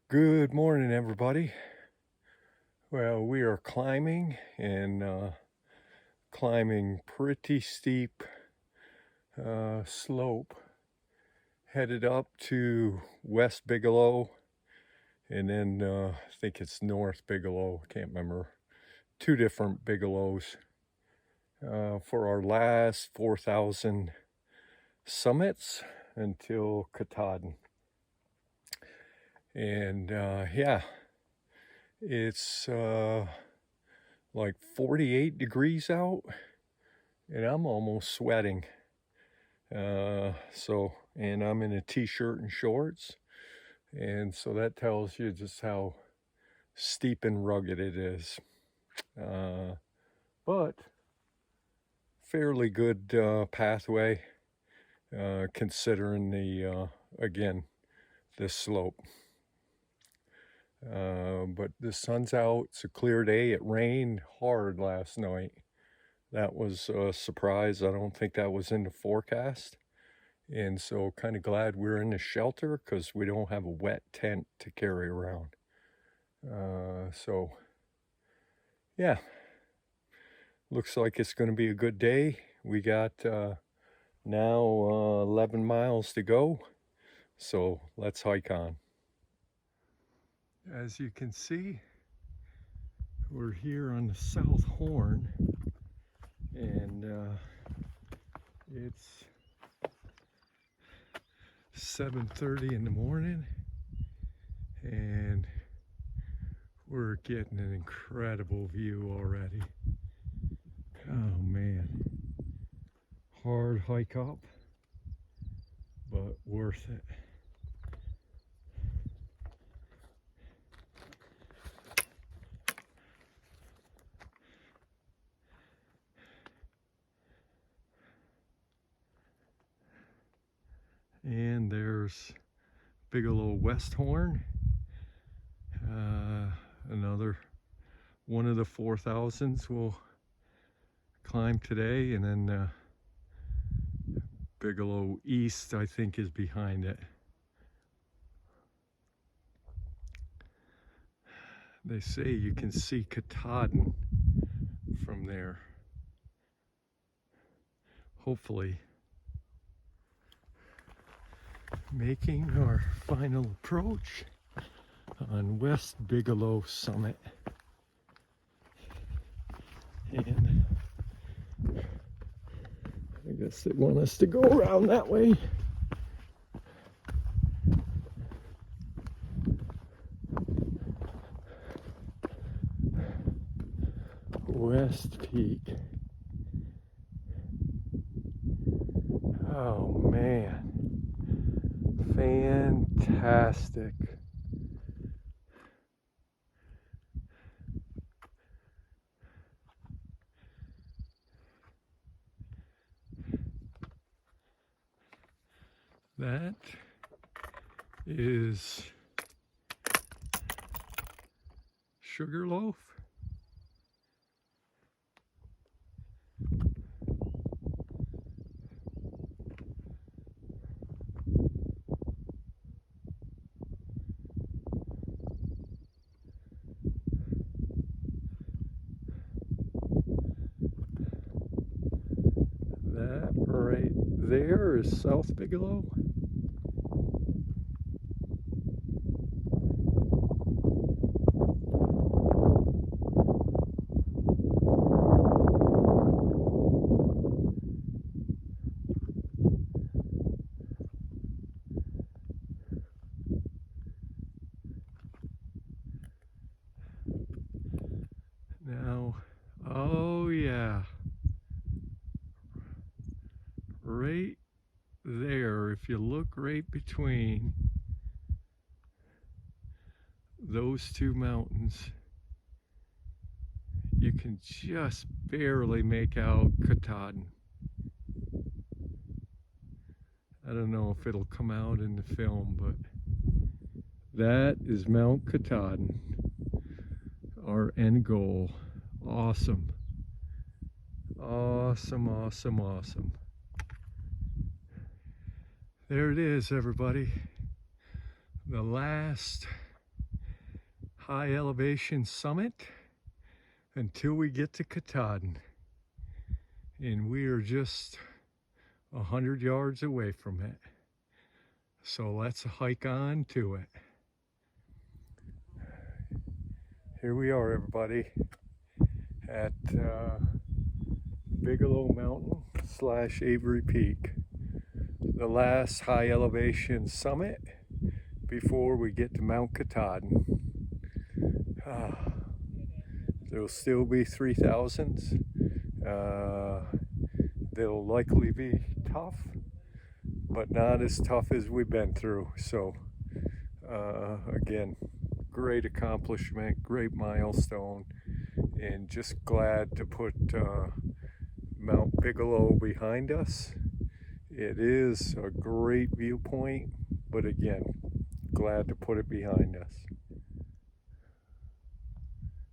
Good morning, everybody. Well, we are climbing and climbing pretty steep slope, headed up to West Bigelow, and then I think it's North Bigelow. I can't remember. Two different Bigelows for our last 4,000 summits until Katahdin. And yeah, it's like 48 degrees out, and I'm almost sweating. And I'm in a t-shirt and shorts, and so that tells you just how steep and rugged it is. But fairly good pathway, considering the again this slope. But the sun's out. It's a clear day. It rained hard last night. That was a surprise. I don't think that was in the forecast. And so kind of glad we're in the shelter because we don't have a wet tent to carry around. So yeah, looks like it's going to be a good day. We got now 11 miles to go. So let's hike on. As you can see, we're here on the South Horn, and it's 7:30 in the morning, and we're getting an incredible view already. Oh man, hard hike up, but worth it. And there's Bigelow West Horn, another one of the 4,000s we'll climb today, and then Bigelow East, I think, is behind it. They say you can see Katahdin from there. Hopefully. Making our final approach on West Bigelow Summit. And I guess they want us to go around that way. West Peak. Oh man, fantastic. That is Sugarloaf. That right there is South Bigelow. Now, oh yeah, right there, if you look right between those two mountains, you can just barely make out Katahdin. I don't know if it'll come out in the film, but that is Mount Katahdin, our end goal. Awesome. Awesome, awesome, awesome. There it is, everybody. The last high elevation summit until we get to Katahdin. And we are just 100 yards away from it. So let's hike on to it. Here we are, everybody, at Bigelow Mountain / Avery Peak, the last high elevation summit before we get to Mount Katahdin. There'll still be 3000s. They'll likely be tough, but not as tough as we've been through. So again, great accomplishment, great milestone, and just glad to put Mount Bigelow behind us. It is a great viewpoint, but again, glad to put it behind us.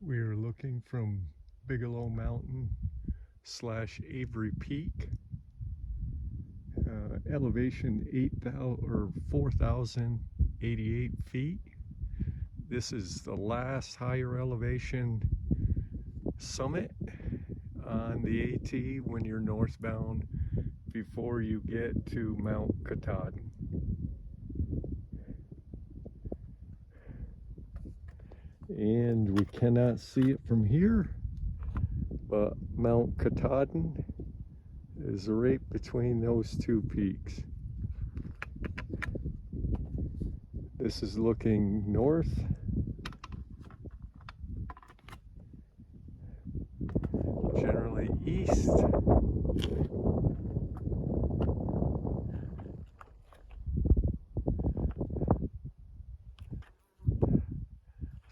We are looking from Bigelow Mountain / Avery Peak, elevation 4,088 feet. This is the last higher elevation summit on the AT when you're northbound before you get to Mount Katahdin. And we cannot see it from here, but Mount Katahdin is right between those two peaks. This is looking north. Generally east.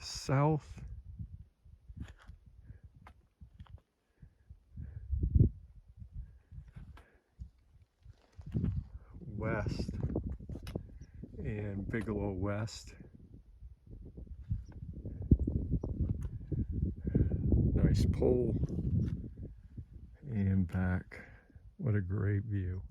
South. West. And Bigelow West. Nice pull. And back. What a great view.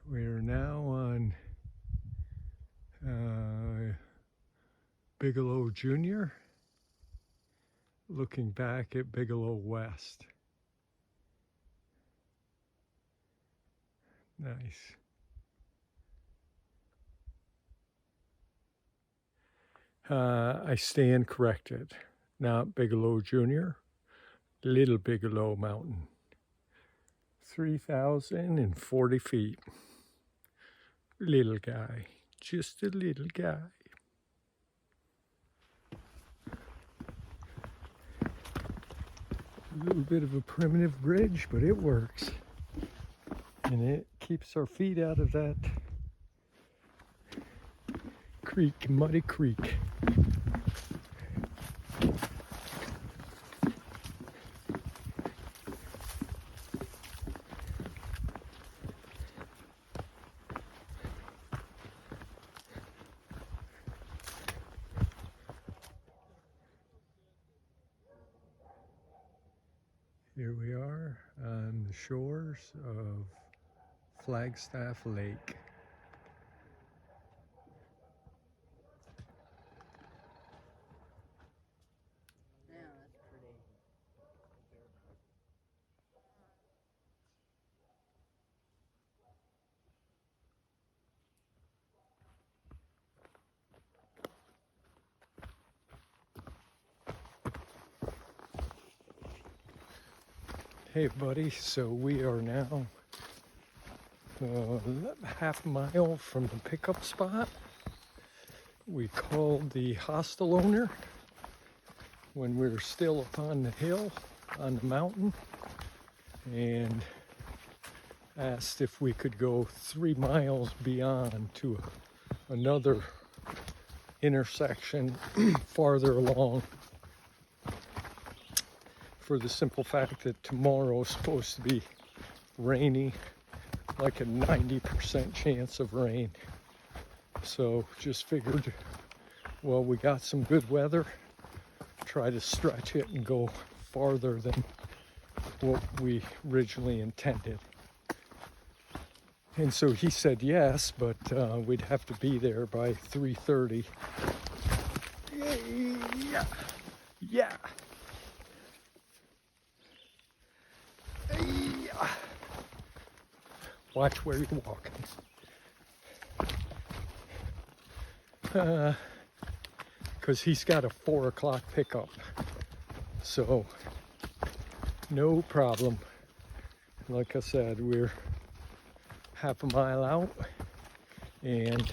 We're now on Bigelow Junior, looking back at Bigelow West. Nice. I stand corrected. Not Bigelow Junior, Little Bigelow Mountain. 3,040 feet. Little guy, just a little guy. A little bit of a primitive bridge, but it works. And it keeps our feet out of that creek, muddy creek. Here we are on the shores of Flagstaff Lake. Yeah, that's pretty. Hey buddy, so we are now half a mile from the pickup spot. We called the hostel owner when we were still up on the hill, on the mountain, and asked if we could go 3 miles beyond to another intersection farther along, for the simple fact that tomorrow is supposed to be rainy, like a 90% chance of rain. So just figured, well, we got some good weather, try to stretch it and go farther than what we originally intended. And so he said yes, but we'd have to be there by 3:30. Yeah. Yeah. Watch where you're walking. Because he's got a 4 o'clock pickup. So, no problem. Like I said, we're half a mile out and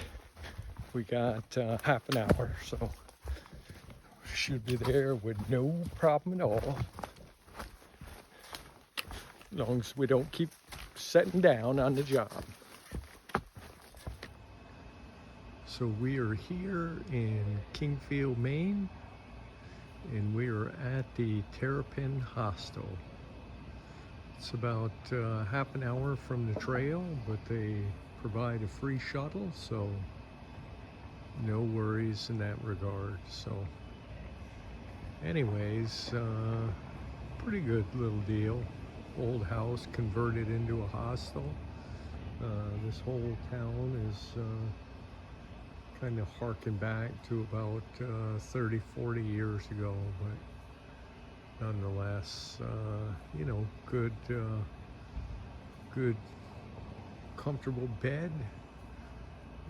we got half an hour. So, we should be there with no problem at all. As long as we don't keep setting down on the job. So we are here in Kingfield, Maine, and we are at the Terrapin Hostel. It's about half an hour from the trail, but they provide a free shuttle, so no worries in that regard. So anyways, pretty good little deal. Old house converted into a hostel. This whole town is kind of harking back to about 30, 40 years ago, but nonetheless, you know, good comfortable bed,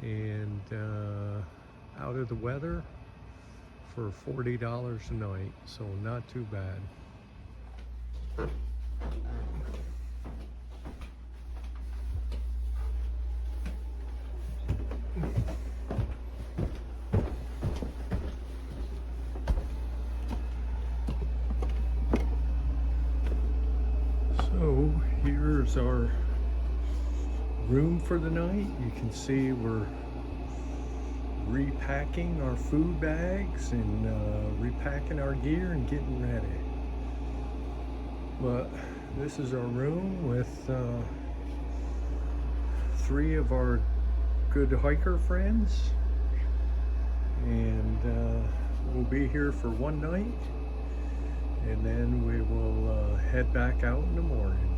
and out of the weather for $40 a night, so not too bad. So here's our room for the night. You can see we're repacking our food bags and repacking our gear and getting ready. But this is our room with 3 of our good hiker friends, and we'll be here for one night, and then we will head back out in the morning.